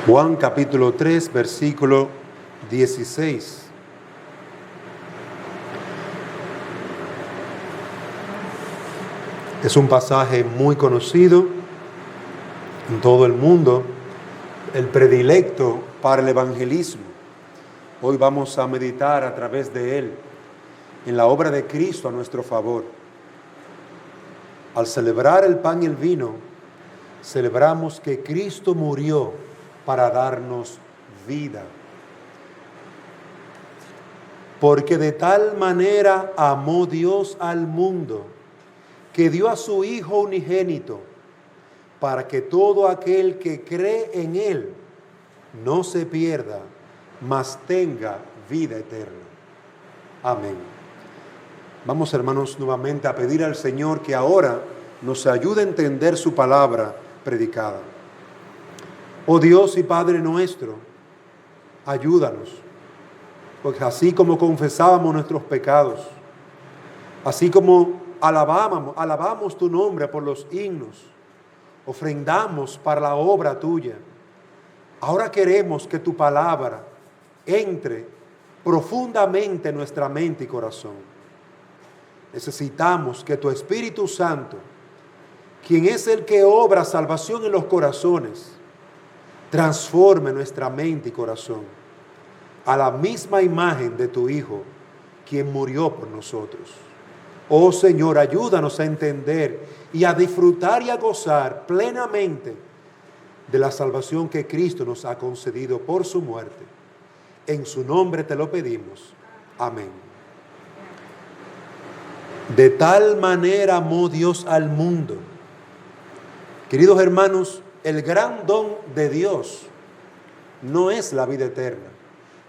Juan capítulo 3, versículo 16. Es un pasaje muy conocido en todo el mundo, el predilecto para el evangelismo. Hoy vamos a meditar a través de él en la obra de Cristo a nuestro favor. Al celebrar el pan y el vino, celebramos que Cristo murió para darnos vida. Porque de tal manera amó Dios al mundo, que dio a su Hijo unigénito, para que todo aquel que cree en Él no se pierda, mas tenga vida eterna. Amén. Vamos, hermanos, nuevamente a pedir al Señor que ahora nos ayude a entender su palabra predicada. Oh Dios y Padre nuestro, ayúdanos, porque así como confesábamos nuestros pecados, así como alabamos tu nombre por los himnos, ofrendamos para la obra tuya, ahora queremos que tu palabra entre profundamente en nuestra mente y corazón. Necesitamos que tu Espíritu Santo, quien es el que obra salvación en los corazones, transforme nuestra mente y corazón a la misma imagen de tu Hijo, quien murió por nosotros. Oh Señor, ayúdanos a entender y a disfrutar y a gozar plenamente de la salvación que Cristo nos ha concedido por su muerte. En su nombre te lo pedimos. Amén. De tal manera amó Dios al mundo. Queridos hermanos, el gran don de Dios no es la vida eterna.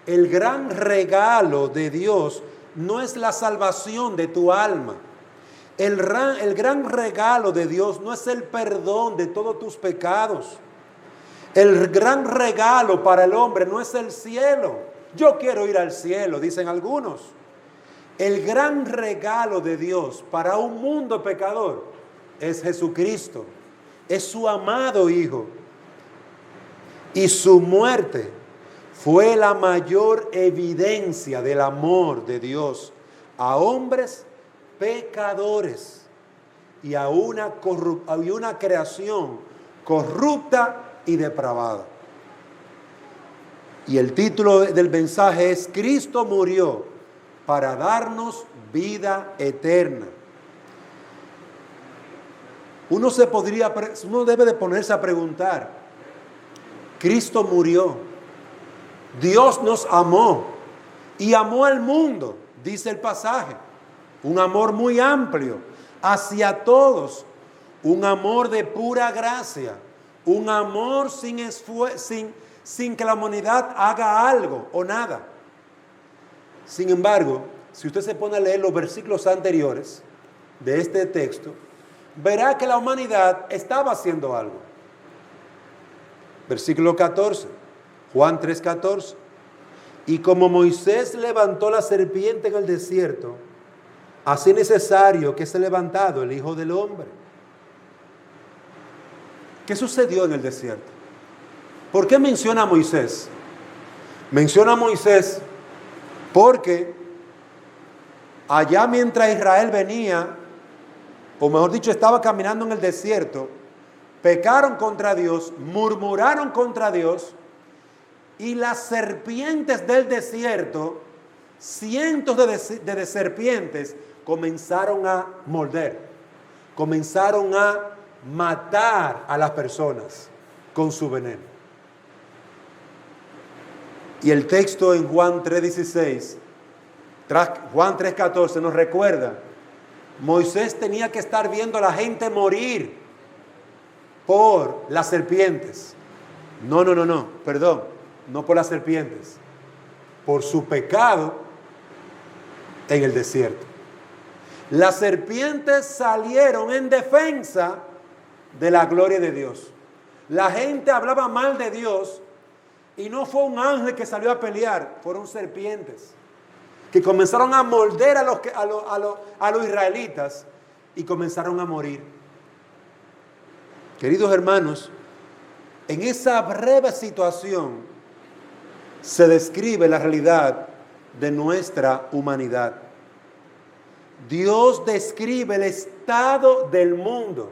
El gran regalo de Dios no es la salvación de tu alma. El gran regalo de Dios no es el perdón de todos tus pecados. El gran regalo para el hombre no es el cielo. Yo quiero ir al cielo, dicen algunos. El gran regalo de Dios para un mundo pecador es Jesucristo. Es su amado Hijo. Y su muerte fue la mayor evidencia del amor de Dios a hombres pecadores y a una creación corrupta y depravada. Y el título del mensaje es: Cristo murió para darnos vida eterna. Uno debe de ponerse a preguntar: Cristo murió, Dios nos amó y amó al mundo, dice el pasaje, un amor muy amplio hacia todos, un amor de pura gracia, un amor sin que la humanidad haga algo o nada. Sin embargo, si usted se pone a leer los versículos anteriores de este texto, verá que la humanidad estaba haciendo algo. Versículo 14, Juan 3:14. Y como Moisés levantó la serpiente en el desierto, así es necesario que sea levantado el Hijo del Hombre. ¿Qué sucedió en el desierto? ¿Por qué menciona a Moisés? Menciona a Moisés porque allá mientras Israel venía, o mejor dicho, estaba caminando en el desierto, pecaron contra Dios, murmuraron contra Dios, y las serpientes del desierto, cientos de serpientes, comenzaron a morder, comenzaron a matar a las personas con su veneno. Y el texto en Juan 3:16, Juan 3:14 nos recuerda: Moisés tenía que estar viendo a la gente morir por las serpientes. No por las serpientes, por su pecado en el desierto. Las serpientes salieron en defensa de la gloria de Dios. La gente hablaba mal de Dios y no fue un ángel que salió a pelear, fueron serpientes que comenzaron a morder a los israelitas y comenzaron a morir. Queridos hermanos, En esa breve situación se describe la realidad de nuestra humanidad. Dios describe el estado del mundo.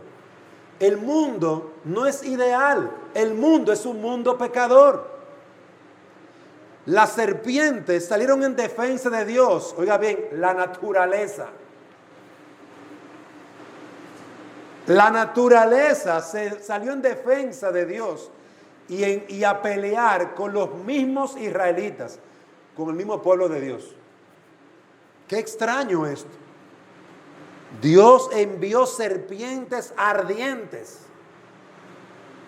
El mundo no es ideal, el mundo es un mundo pecador. Las serpientes salieron en defensa de Dios. Oiga bien, la naturaleza. La naturaleza salió en defensa de Dios y a pelear con los mismos israelitas, con el mismo pueblo de Dios. Qué extraño esto. Dios envió serpientes ardientes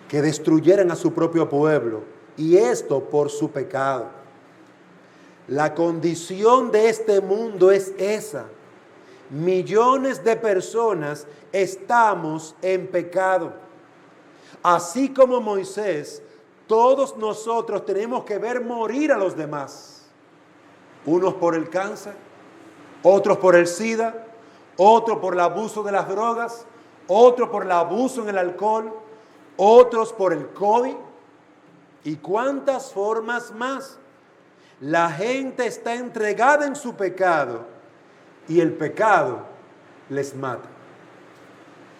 que destruyeran a su propio pueblo, y esto por su pecado. La condición de este mundo es esa. Millones de personas estamos en pecado. Así como Moisés, todos nosotros tenemos que ver morir a los demás. Unos por el cáncer, otros por el SIDA, otros por el abuso de las drogas, otros por el abuso en el alcohol, otros por el COVID. ¿Y cuántas formas más? La gente está entregada en su pecado y el pecado les mata.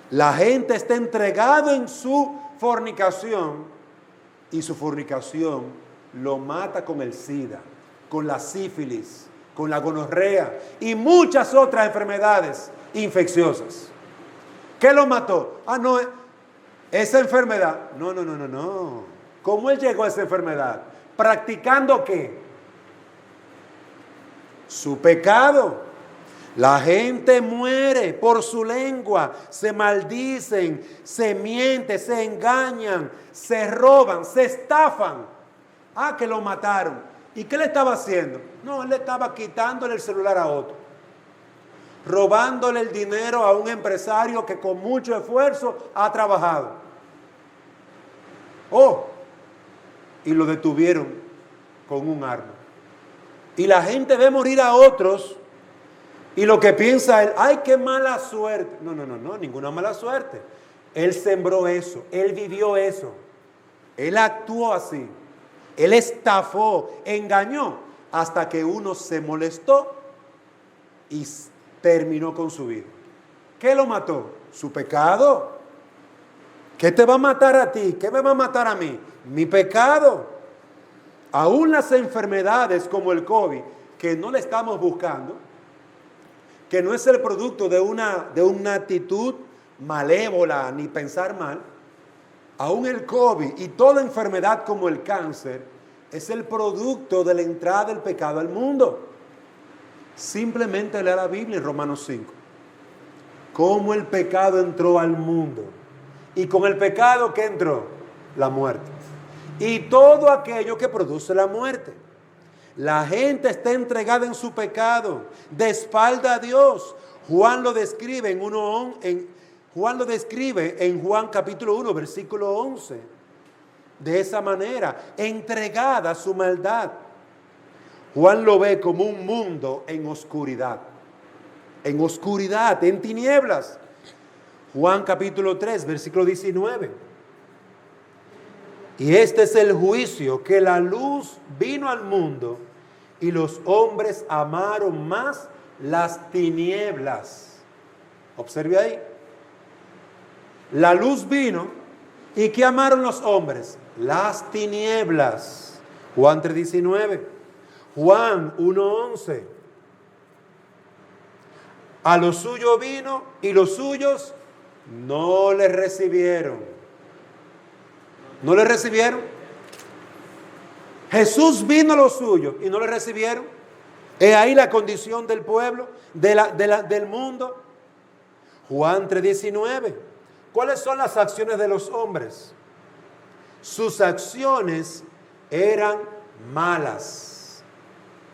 La gente está entregada en su fornicación y su fornicación lo mata con el SIDA, con la sífilis, con la gonorrea y muchas otras enfermedades infecciosas. ¿Qué lo mató? No, esa enfermedad. No. ¿Cómo él llegó a esa enfermedad? ¿Practicando qué? Su pecado. La gente muere por su lengua, se maldicen, se mienten, se engañan, se roban, se estafan. Que lo mataron. ¿Y qué le estaba haciendo? No, él le estaba quitándole el celular a otro, robándole el dinero a un empresario que con mucho esfuerzo ha trabajado. Y lo detuvieron con un arma. Y la gente ve morir a otros y lo que piensa él, ¡ay, qué mala suerte! No, ninguna mala suerte. Él sembró eso, él vivió eso, él actuó así, él estafó, engañó, hasta que uno se molestó y terminó con su vida. ¿Qué lo mató? Su pecado. ¿Qué te va a matar a ti? ¿Qué me va a matar a mí? Mi pecado. Aún las enfermedades como el COVID, que no le estamos buscando, que no es el producto de una actitud malévola ni pensar mal, aún el COVID y toda enfermedad como el cáncer es el producto de la entrada del pecado al mundo. Simplemente lea la Biblia en Romanos 5. Cómo el pecado entró al mundo. Y con el pecado, ¿qué entró? La muerte. Y todo aquello que produce la muerte. La gente está entregada en su pecado, de espalda a Dios. Juan lo describe en Juan capítulo 1, versículo 11. De esa manera, entregada a su maldad. Juan lo ve como un mundo en oscuridad, en tinieblas. Juan capítulo 3, versículo 19. Y este es el juicio, que la luz vino al mundo y los hombres amaron más las tinieblas. Observe ahí. La luz vino y ¿qué amaron los hombres? Las tinieblas. Juan 3:19. Juan 1:11. A lo suyo vino y los suyos no le recibieron. ¿No le recibieron? Jesús vino a los suyos y no le recibieron. Es ahí la condición del pueblo, del mundo. Juan 3:19. ¿Cuáles son las acciones de los hombres? Sus acciones eran malas.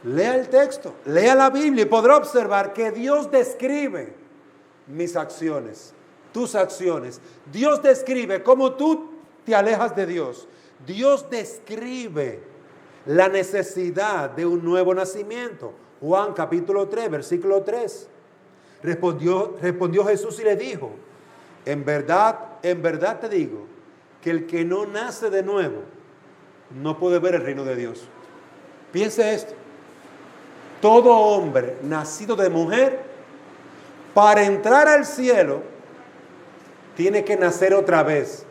Lea el texto, lea la Biblia y podrá observar que Dios describe mis acciones, tus acciones. Dios describe cómo tú te alejas de Dios. Dios describe la necesidad de un nuevo nacimiento. Juan capítulo 3, versículo 3. Respondió Jesús y le dijo: en verdad te digo, que el que no nace de nuevo no puede ver el reino de Dios. Piense esto. Todo hombre nacido de mujer, para entrar al cielo, tiene que nacer otra vez,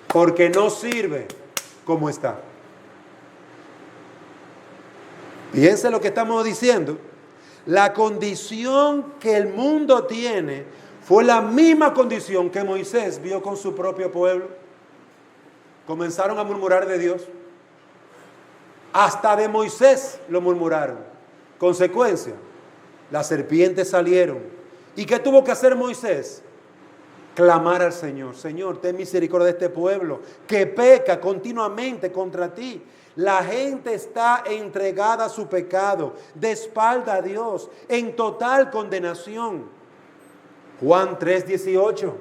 porque no sirve como está. Piense lo que estamos diciendo. La condición que el mundo tiene fue la misma condición que Moisés vio con su propio pueblo. Comenzaron a murmurar de Dios. Hasta de Moisés lo murmuraron. Consecuencia, las serpientes salieron. ¿Y qué tuvo que hacer Moisés? Clamar al Señor. Señor, ten misericordia de este pueblo que peca continuamente contra ti. La gente está entregada a su pecado, de espalda a Dios, en total condenación. Juan 3:18.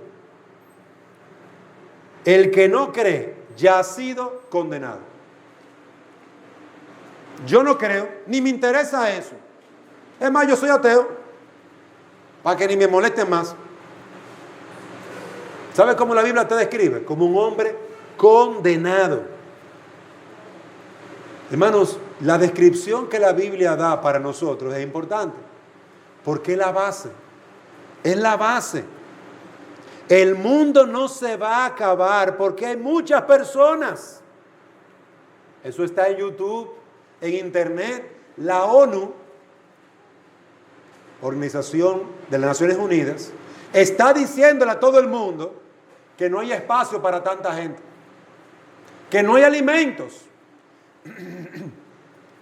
El que no cree ya ha sido condenado. Yo no creo, ni me interesa eso. Es más, yo soy ateo, para que ni me moleste más. ¿Sabe cómo la Biblia te describe? Como un hombre condenado. Hermanos, la descripción que la Biblia da para nosotros es importante, porque es la base. Es la base. El mundo no se va a acabar porque hay muchas personas. Eso está en YouTube, en Internet. La ONU, Organización de las Naciones Unidas, está diciéndole a todo el mundo que no hay espacio para tanta gente, que no hay alimentos.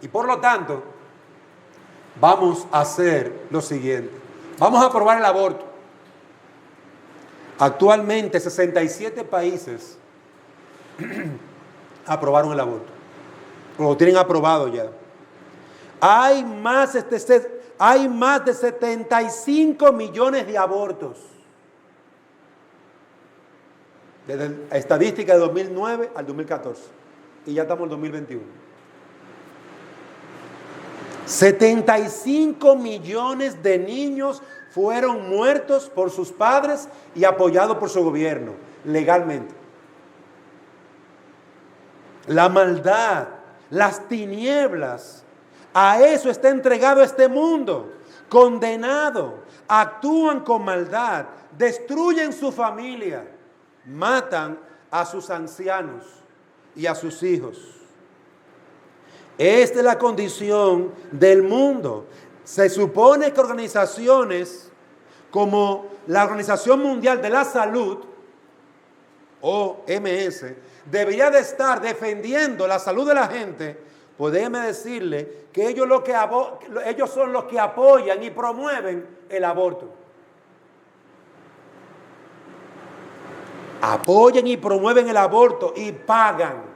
Y por lo tanto, vamos a hacer lo siguiente. Vamos a aprobar el aborto. Actualmente 67 países aprobaron el aborto. Lo tienen aprobado ya. Hay más de 75 millones de abortos. Desde la estadística de 2009 al 2014. Y ya estamos en 2021. 75 millones de niños fueron muertos por sus padres y apoyados por su gobierno, legalmente. La maldad, las tinieblas, a eso está entregado este mundo, condenado. Actúan con maldad, destruyen su familia, matan a sus ancianos y a sus hijos. Esta es la condición del mundo. Se supone que organizaciones como la Organización Mundial de la Salud, OMS, debería de estar defendiendo la salud de la gente. Pues déjeme decirle que ellos son los que apoyan y promueven el aborto. Apoyan y promueven el aborto y pagan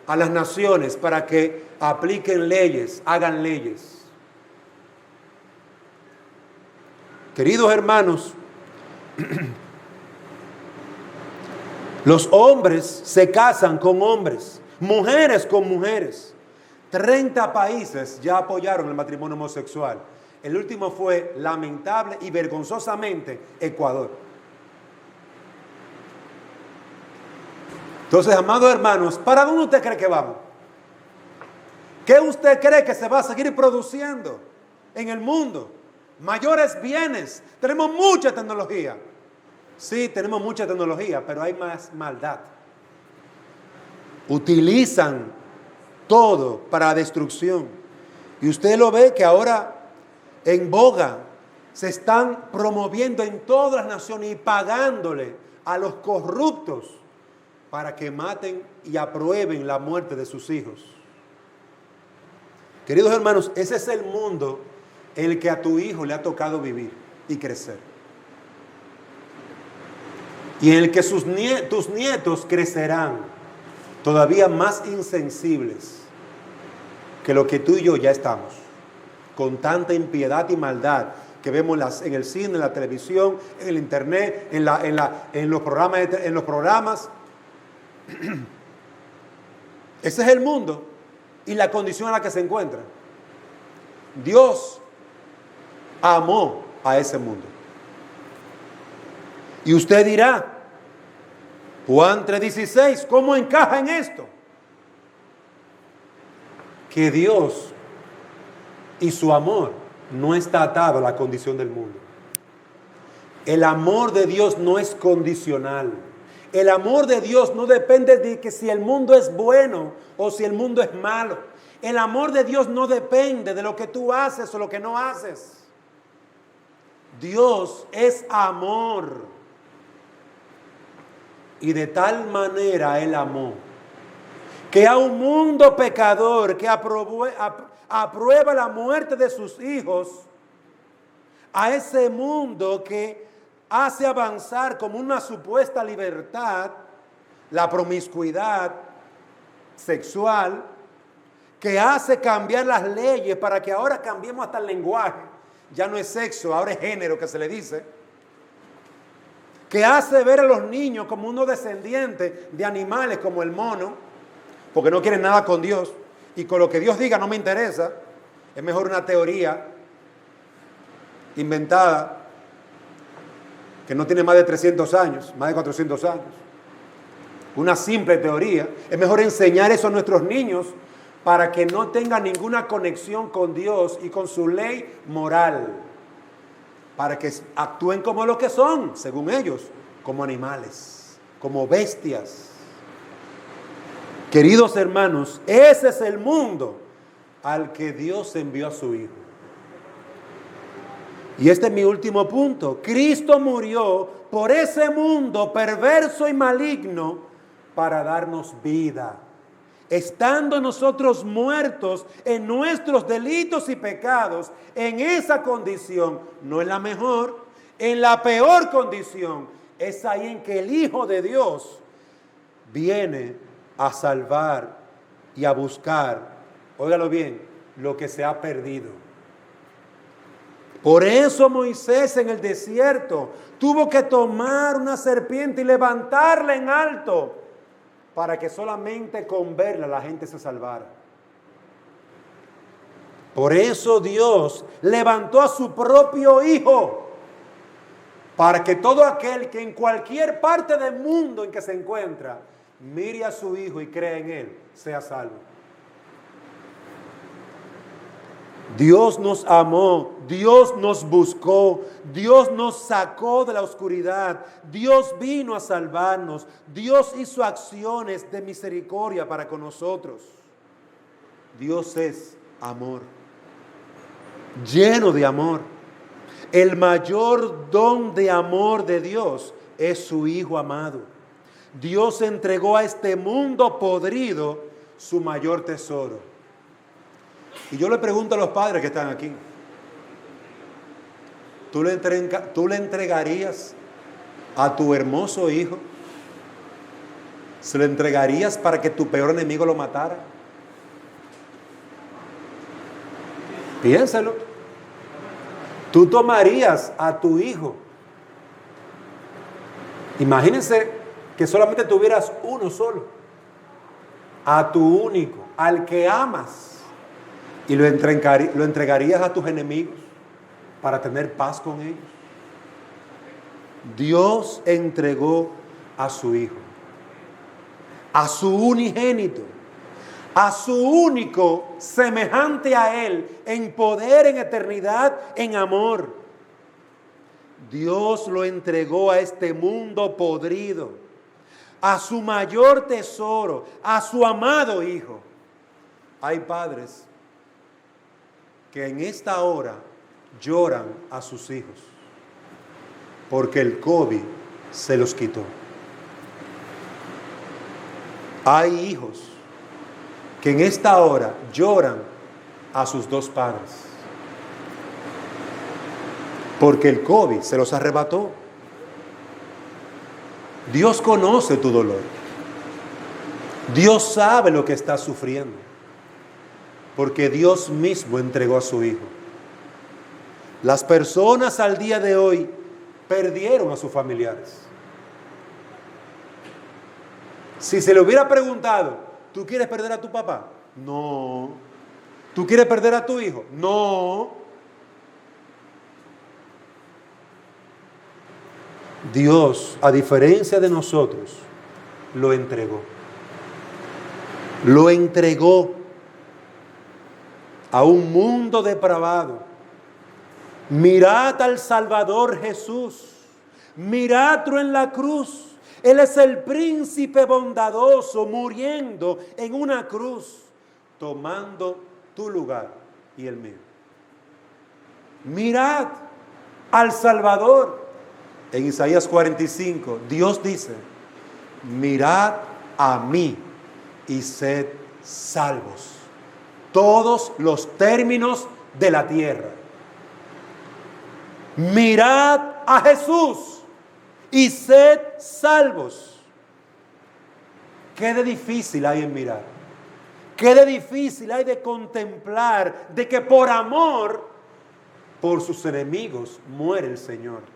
a las naciones para que apliquen leyes, hagan leyes. Queridos hermanos, los hombres se casan con hombres, mujeres con mujeres. 30 países ya apoyaron el matrimonio homosexual. El último fue, lamentable y vergonzosamente, Ecuador. Entonces, amados hermanos, ¿para dónde usted cree que vamos? ¿Qué usted cree que se va a seguir produciendo en el mundo? Mayores bienes. Tenemos mucha tecnología. Sí, tenemos mucha tecnología, pero hay más maldad. Utilizan todo para destrucción. Y usted lo ve que ahora en boga se están promoviendo en todas las naciones y pagándole a los corruptos para que maten y aprueben la muerte de sus hijos. Queridos hermanos, ese es el mundo en el que a tu hijo le ha tocado vivir y crecer. Y en el que tus nietos crecerán todavía más insensibles que lo que tú y yo ya estamos, con tanta impiedad y maldad que vemos en el cine, en la televisión, en el internet, en los programas. Ese es el mundo y la condición en la que se encuentra. Dios amó a ese mundo. Y usted dirá, Juan 3:16, ¿cómo encaja en esto? Que Dios y su amor no está atado a la condición del mundo. El amor de Dios no es condicional. El amor de Dios no depende de que si el mundo es bueno o si el mundo es malo. El amor de Dios no depende de lo que tú haces o lo que no haces. Dios es amor. Y de tal manera Él amó, que a un mundo pecador que aprueba la muerte de sus hijos, a ese mundo que hace avanzar como una supuesta libertad, la promiscuidad sexual, que hace cambiar las leyes para que ahora cambiemos hasta el lenguaje. Ya no es sexo, ahora es género que se le dice. Que hace ver a los niños como unos descendientes de animales como el mono, porque no quieren nada con Dios, y con lo que Dios diga no me interesa. Es mejor una teoría inventada que no tiene más de 300 años, más de 400 años. Una simple teoría. Es mejor enseñar eso a nuestros niños para que no tengan ninguna conexión con Dios y con su ley moral, para que actúen como lo que son, según ellos, como animales, como bestias. Queridos hermanos, ese es el mundo al que Dios envió a su Hijo. Y este es mi último punto. Cristo murió por ese mundo perverso y maligno para darnos vida. Estando nosotros muertos en nuestros delitos y pecados, en esa condición, no en la mejor, en la peor condición, es ahí en que el Hijo de Dios viene a salvar y a buscar, óigalo bien, lo que se ha perdido. Por eso Moisés en el desierto tuvo que tomar una serpiente y levantarla en alto, para que solamente con verla la gente se salvara. Por eso Dios levantó a su propio Hijo, para que todo aquel que en cualquier parte del mundo en que se encuentra, mire a su Hijo y crea en Él, sea salvo. Dios nos amó, Dios nos buscó, Dios nos sacó de la oscuridad, Dios vino a salvarnos, Dios hizo acciones de misericordia para con nosotros. Dios es amor, lleno de amor. El mayor don de amor de Dios es su Hijo amado. Dios entregó a este mundo podrido su mayor tesoro. Y yo le pregunto a los padres que están aquí, ¿tú le entregarías a tu hermoso hijo? ¿Se lo entregarías para que tu peor enemigo lo matara? Piénsalo. ¿Tú tomarías a tu hijo? Imagínense que solamente tuvieras uno solo, a tu único, al que amas. ¿Y lo entregarías a tus enemigos para tener paz con ellos? Dios entregó a su Hijo, a su unigénito, a su único semejante a Él, en poder, en eternidad, en amor. Dios lo entregó a este mundo podrido, a su mayor tesoro, a su amado Hijo. Hay padres que en esta hora lloran a sus hijos porque el COVID se los quitó. Hay hijos que en esta hora lloran a sus dos padres porque el COVID se los arrebató. Dios conoce tu dolor. Dios sabe lo que estás sufriendo, porque Dios mismo entregó a su Hijo. Las personas al día de hoy perdieron a sus familiares. Si se le hubiera preguntado, ¿tú quieres perder a tu papá? No. ¿Tú quieres perder a tu hijo? No. Dios, a diferencia de nosotros, lo entregó. Lo entregó a un mundo depravado. Mirad al Salvador Jesús. Miradlo en la cruz. Él es el príncipe bondadoso muriendo en una cruz, tomando tu lugar y el mío. Mirad al Salvador. En Isaías 45, Dios dice, mirad a mí y sed salvos, todos los términos de la tierra. Mirad a Jesús y sed salvos. ¿Qué de difícil hay en mirar? ¿Qué de difícil hay de contemplar de que por amor, por sus enemigos, muere el Señor?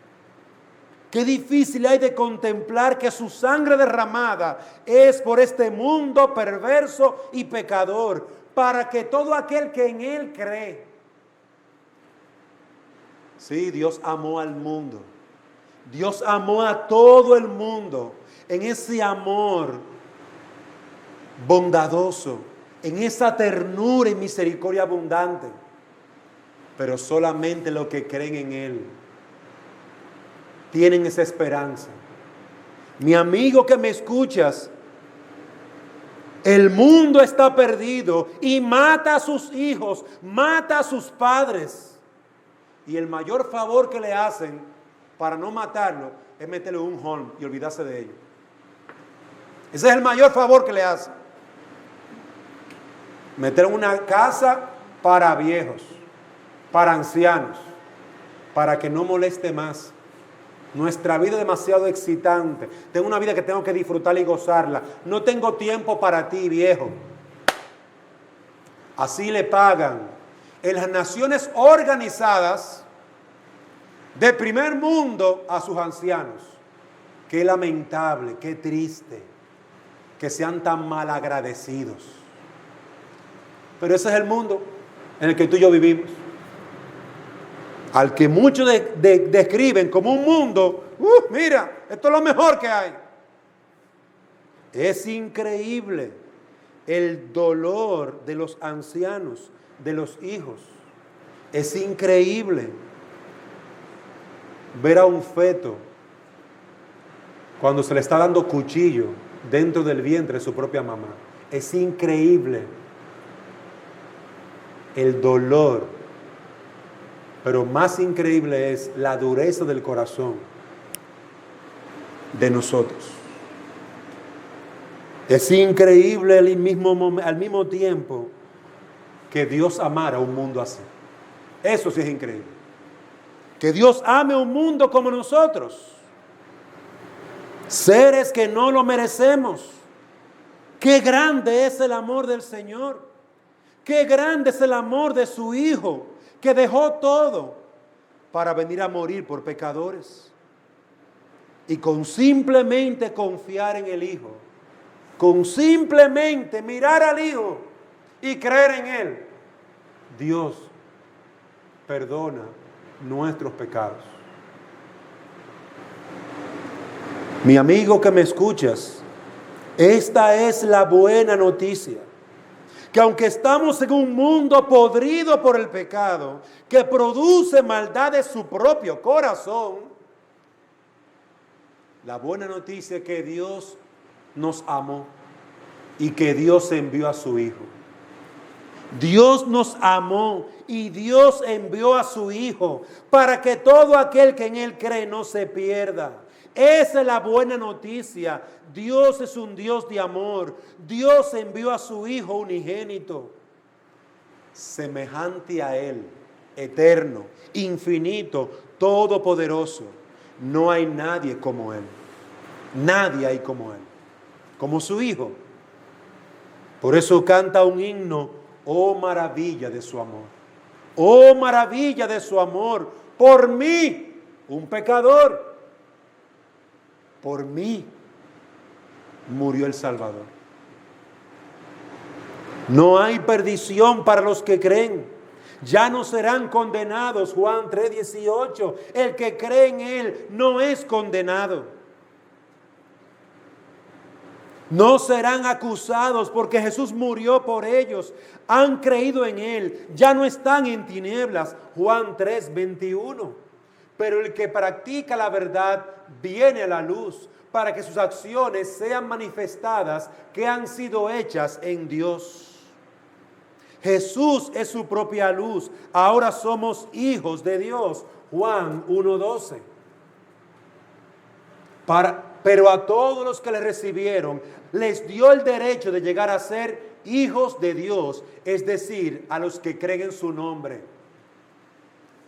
Qué difícil hay de contemplar que su sangre derramada es por este mundo perverso y pecador, para que todo aquel que en Él cree. Sí, Dios amó al mundo. Dios amó a todo el mundo en ese amor bondadoso, en esa ternura y misericordia abundante. Pero solamente los que creen en Él tienen esa esperanza. Mi amigo que me escuchas, el mundo está perdido y mata a sus hijos, mata a sus padres. Y el mayor favor que le hacen para no matarlo es meterle un home y olvidarse de ellos. Ese es el mayor favor que le hacen. Meter una casa para viejos, para ancianos, para que no moleste más. Nuestra vida es demasiado excitante. Tengo una vida que tengo que disfrutar y gozarla. No tengo tiempo para ti, viejo. Así le pagan en las naciones organizadas de primer mundo a sus ancianos. Qué lamentable, qué triste que sean tan mal agradecidos. Pero ese es el mundo en el que tú y yo vivimos. Al que muchos describen como un mundo, mira, esto es lo mejor que hay. Es increíble el dolor de los ancianos, de los hijos. Es increíble ver a un feto cuando se le está dando cuchillo dentro del vientre de su propia mamá. Es increíble el dolor. Pero más increíble es la dureza del corazón de nosotros. Es increíble al mismo tiempo que Dios amara a un mundo así. Eso sí es increíble. Que Dios ame a un mundo como nosotros. Seres que no lo merecemos. Qué grande es el amor del Señor. Qué grande es el amor de su Hijo, que dejó todo para venir a morir por pecadores. Y con simplemente confiar en el Hijo, con simplemente mirar al Hijo y creer en Él, Dios perdona nuestros pecados. Mi amigo que me escuchas, esta es la buena noticia. Que aunque estamos en un mundo podrido por el pecado, que produce maldad de su propio corazón, la buena noticia es que Dios nos amó y que Dios envió a su Hijo. Dios nos amó y Dios envió a su Hijo para que todo aquel que en Él cree no se pierda. Esa es la buena noticia. Dios es un Dios de amor. Dios envió a su Hijo unigénito, semejante a Él, eterno, infinito, todopoderoso. No hay nadie como Él. Nadie hay como Él, como su Hijo. Por eso canta un himno: oh maravilla de su amor. Oh maravilla de su amor. Por mí, un pecador. Por mí murió el Salvador. No hay perdición para los que creen. Ya no serán condenados. Juan 3:18. El que cree en Él no es condenado. No serán acusados porque Jesús murió por ellos. Han creído en Él. Ya no están en tinieblas. Juan 3:21. Pero el que practica la verdad viene a la luz para que sus acciones sean manifestadas que han sido hechas en Dios. Jesús es su propia luz. Ahora somos hijos de Dios. Juan 1:12. Pero a todos los que le recibieron, les dio el derecho de llegar a ser hijos de Dios, es decir, a los que creen en su nombre.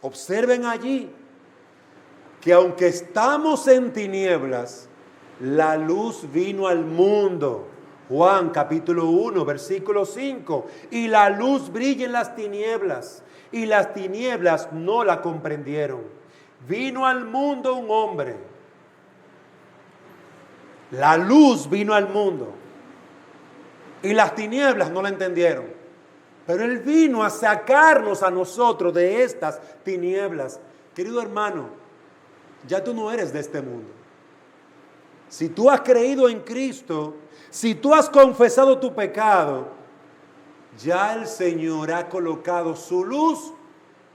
Observen allí que aunque estamos en tinieblas, la luz vino al mundo. Juan capítulo 1, versículo 5. Y la luz brilla en las tinieblas, y las tinieblas no la comprendieron. Vino al mundo un hombre. La luz vino al mundo y las tinieblas no la entendieron. Pero Él vino a sacarnos a nosotros de estas tinieblas. Querido hermano, ya tú no eres de este mundo. Si tú has creído en Cristo, si tú has confesado tu pecado, ya el Señor ha colocado su luz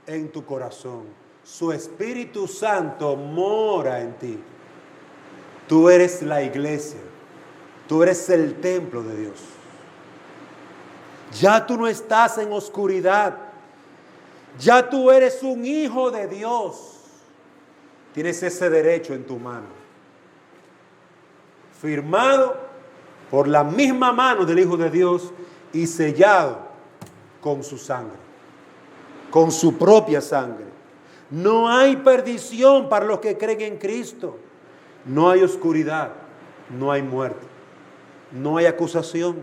en tu corazón. Su Espíritu Santo mora en ti. Tú eres la iglesia. Tú eres el templo de Dios. Ya tú no estás en oscuridad. Ya tú eres un hijo de Dios. Tienes ese derecho en tu mano. Firmado por la misma mano del Hijo de Dios y sellado con su sangre. Con su propia sangre. No hay perdición para los que creen en Cristo. No hay oscuridad, no hay muerte, no hay acusación.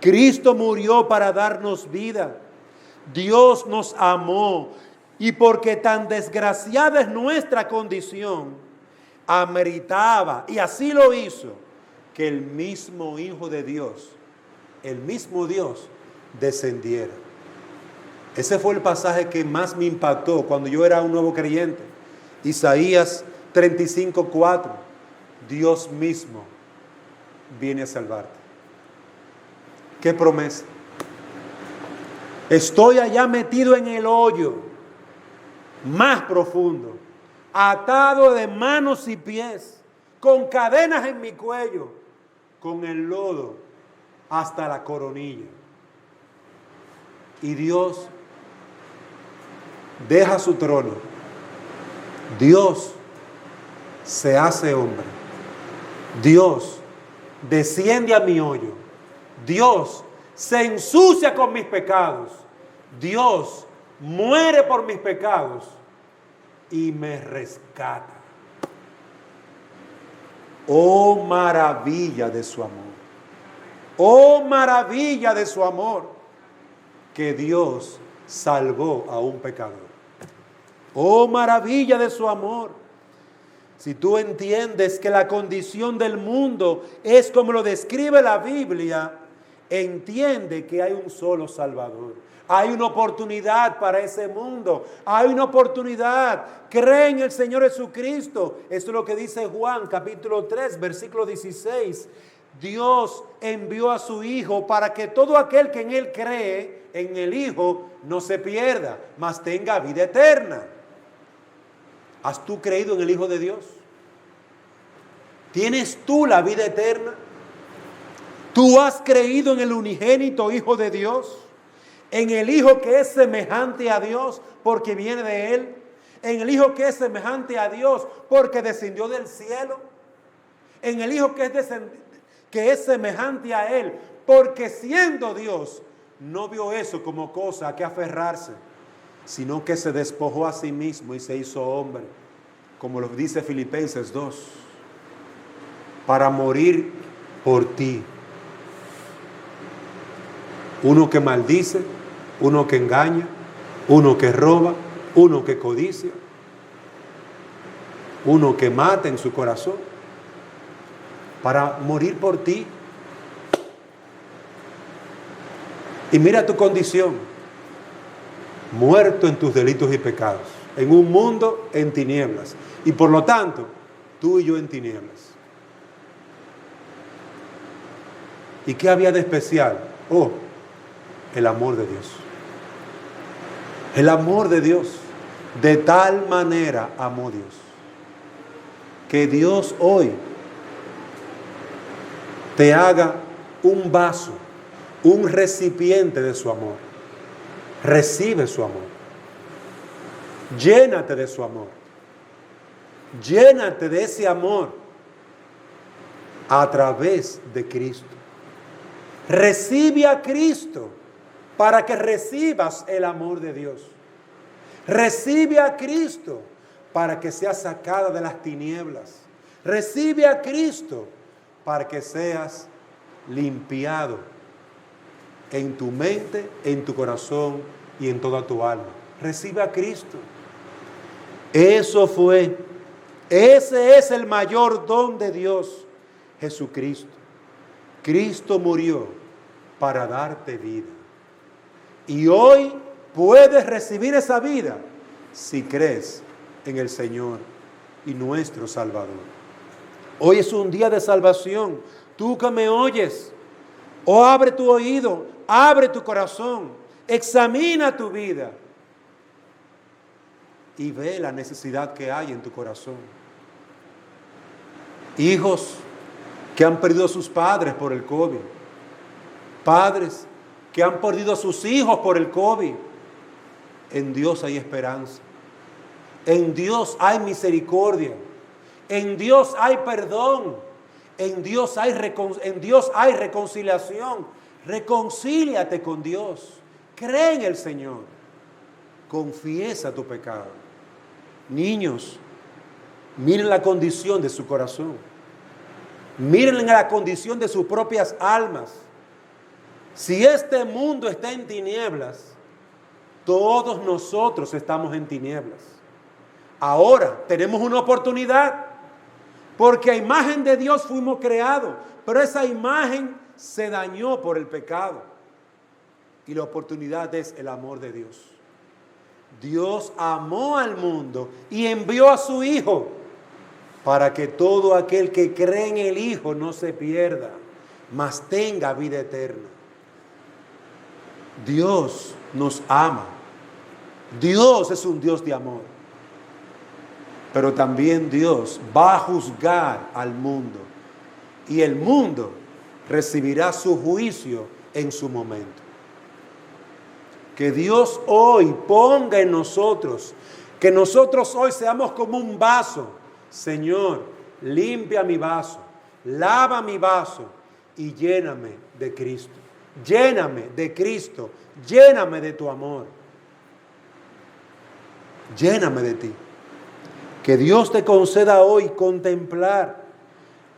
Cristo murió para darnos vida. Dios nos amó y porque tan desgraciada es nuestra condición, ameritaba, y así lo hizo, que el mismo Hijo de Dios, el mismo Dios, descendiera. Ese fue el pasaje que más me impactó cuando yo era un nuevo creyente. Isaías 35:4. Dios mismo viene a salvarte. ¿Qué promesa? Estoy allá metido en el hoyo más profundo, atado de manos y pies, con cadenas en mi cuello, con el lodo hasta la coronilla. Y Dios deja su trono. Dios se hace hombre. Dios desciende a mi hoyo. Dios se ensucia con mis pecados. Dios muere por mis pecados y me rescata. Oh maravilla de su amor. Oh maravilla de su amor, que Dios salvó a un pecador. Oh maravilla de su amor. Si tú entiendes que la condición del mundo es como lo describe la Biblia, entiende que hay un solo Salvador. Hay una oportunidad para ese mundo. Hay una oportunidad. Cree en el Señor Jesucristo. Esto es lo que dice Juan capítulo 3, versículo 16. Dios envió a su Hijo para que todo aquel que en Él cree, en el Hijo, no se pierda, mas tenga vida eterna. ¿Has tú creído en el Hijo de Dios? ¿Tienes tú la vida eterna? ¿Tú has creído en el unigénito Hijo de Dios? ¿En el Hijo que es semejante a Dios porque viene de Él? ¿En el Hijo que es semejante a Dios porque descendió del cielo? ¿En el Hijo que es semejante a Él porque siendo Dios no vio eso como cosa a que aferrarse, sino que se despojó a sí mismo y se hizo hombre, como lo dice Filipenses 2, para morir por ti? Uno que maldice, uno que engaña, uno que roba, uno que codicia, uno que mata en su corazón, para morir por ti. Y mira tu condición, muerto en tus delitos y pecados, en un mundo en tinieblas, y por lo tanto, tú y yo en tinieblas. ¿Y qué había de especial? Oh, el amor de Dios. El amor de Dios. De tal manera amó Dios, que Dios hoy te haga un vaso, un recipiente de su amor. Recibe su amor. Llénate de su amor. Llénate de ese amor a través de Cristo. Recibe a Cristo para que recibas el amor de Dios. Recibe a Cristo para que seas sacada de las tinieblas. Recibe a Cristo para que seas limpiado en tu mente, en tu corazón y en toda tu alma. Recibe a Cristo. Ese es el mayor don de Dios, Jesucristo. Cristo murió para darte vida. Y hoy puedes recibir esa vida si crees en el Señor y nuestro Salvador. Hoy es un día de salvación. Tú que me oyes, abre tu oído, abre tu corazón, examina tu vida y ve la necesidad que hay en tu corazón. Hijos que han perdido a sus padres por el COVID. Padres que han perdido a sus hijos por el COVID. En Dios hay esperanza. En Dios hay misericordia. En Dios hay perdón. En Dios hay reconciliación. Reconcíliate con Dios. Cree en el Señor. Confiesa tu pecado. Niños, miren la condición de su corazón. Miren la condición de sus propias almas. Si este mundo está en tinieblas, todos nosotros estamos en tinieblas. Ahora tenemos una oportunidad, porque a imagen de Dios fuimos creados, pero esa imagen se dañó por el pecado. Y la oportunidad es el amor de Dios. Dios amó al mundo y envió a su Hijo para que todo aquel que cree en el Hijo no se pierda, mas tenga vida eterna. Dios nos ama. Dios es un Dios de amor. Pero también Dios va a juzgar al mundo. Y el mundo recibirá su juicio en su momento. Que Dios hoy ponga en nosotros, que nosotros hoy seamos como un vaso. Señor, limpia mi vaso, lava mi vaso y lléname de Cristo. Lléname de Cristo, lléname de tu amor. Lléname de ti. Que Dios te conceda hoy contemplar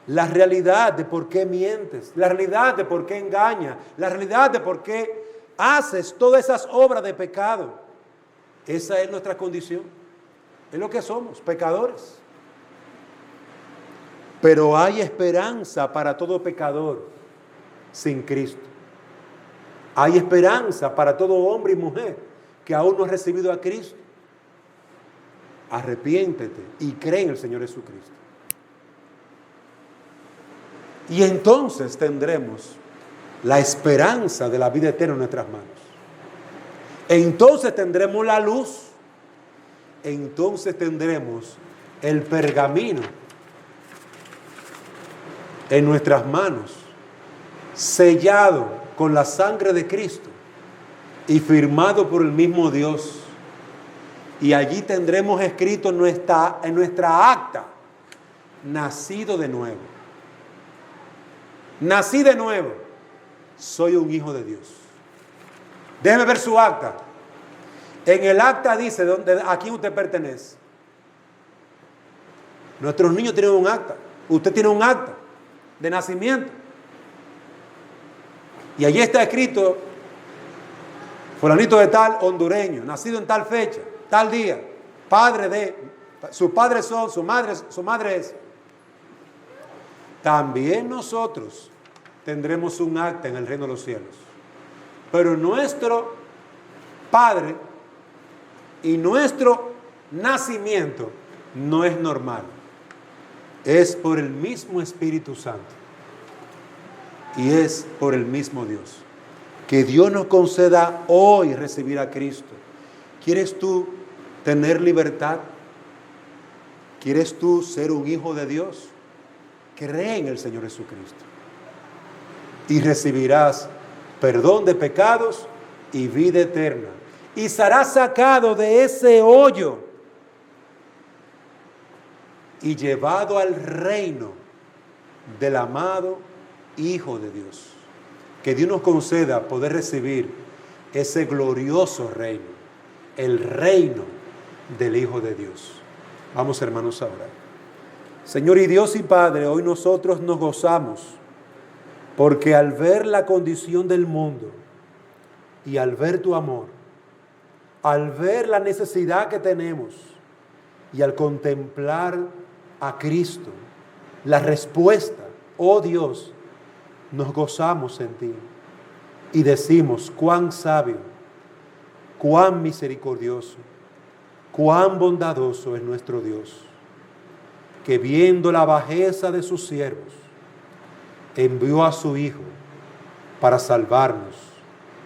la realidad de por qué mientes, la realidad de por qué engañas, la realidad de por qué haces todas esas obras de pecado. Esa es nuestra condición. Es lo que somos, pecadores. Pero hay esperanza para todo pecador sin Cristo. Hay esperanza para todo hombre y mujer que aún no ha recibido a Cristo. Arrepiéntete y cree en el Señor Jesucristo. Y entonces tendremos la esperanza de la vida eterna en nuestras manos. Entonces tendremos la luz. Entonces tendremos el pergamino en nuestras manos, sellado con la sangre de Cristo y firmado por el mismo Dios. Y allí tendremos escrito en nuestra acta: nacido de nuevo. Nací de nuevo. Soy un hijo de Dios. Déjeme ver su acta. En el acta dice a quién usted pertenece. Nuestros niños tienen un acta. Usted tiene un acta de nacimiento. Y allí está escrito: fulanito de tal, hondureño, nacido en tal fecha, tal día, padre de, sus padres son, su madre es. También nosotros tendremos un acta en el reino de los cielos. Pero nuestro padre y nuestro nacimiento no es normal. Es por el mismo Espíritu Santo. y es por el mismo Dios. Que Dios nos conceda hoy recibir a Cristo. ¿Quieres tú tener libertad? ¿Quieres tú ser un hijo de Dios? Cree en el Señor Jesucristo y recibirás perdón de pecados y vida eterna. Y serás sacado de ese hoyo y llevado al reino del amado Hijo de Dios. Que Dios nos conceda poder recibir ese glorioso reino, el reino del Hijo de Dios. Vamos, hermanos, a orar. Señor y Dios y Padre, hoy nosotros nos gozamos porque al ver la condición del mundo y al ver tu amor, al ver la necesidad que tenemos y al contemplar a Cristo, la respuesta, oh Dios, nos gozamos en ti y decimos cuán sabio, cuán misericordioso, cuán bondadoso es nuestro Dios, que viendo la bajeza de sus siervos, envió a su Hijo para salvarnos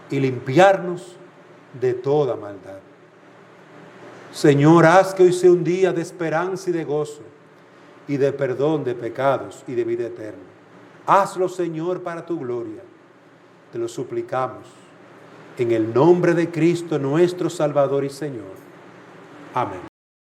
y limpiarnos de toda maldad. Señor, haz que hoy sea un día de esperanza y de gozo y de perdón de pecados y de vida eterna. Hazlo, Señor, para tu gloria. Te lo suplicamos en el nombre de Cristo, nuestro Salvador y Señor. Amén.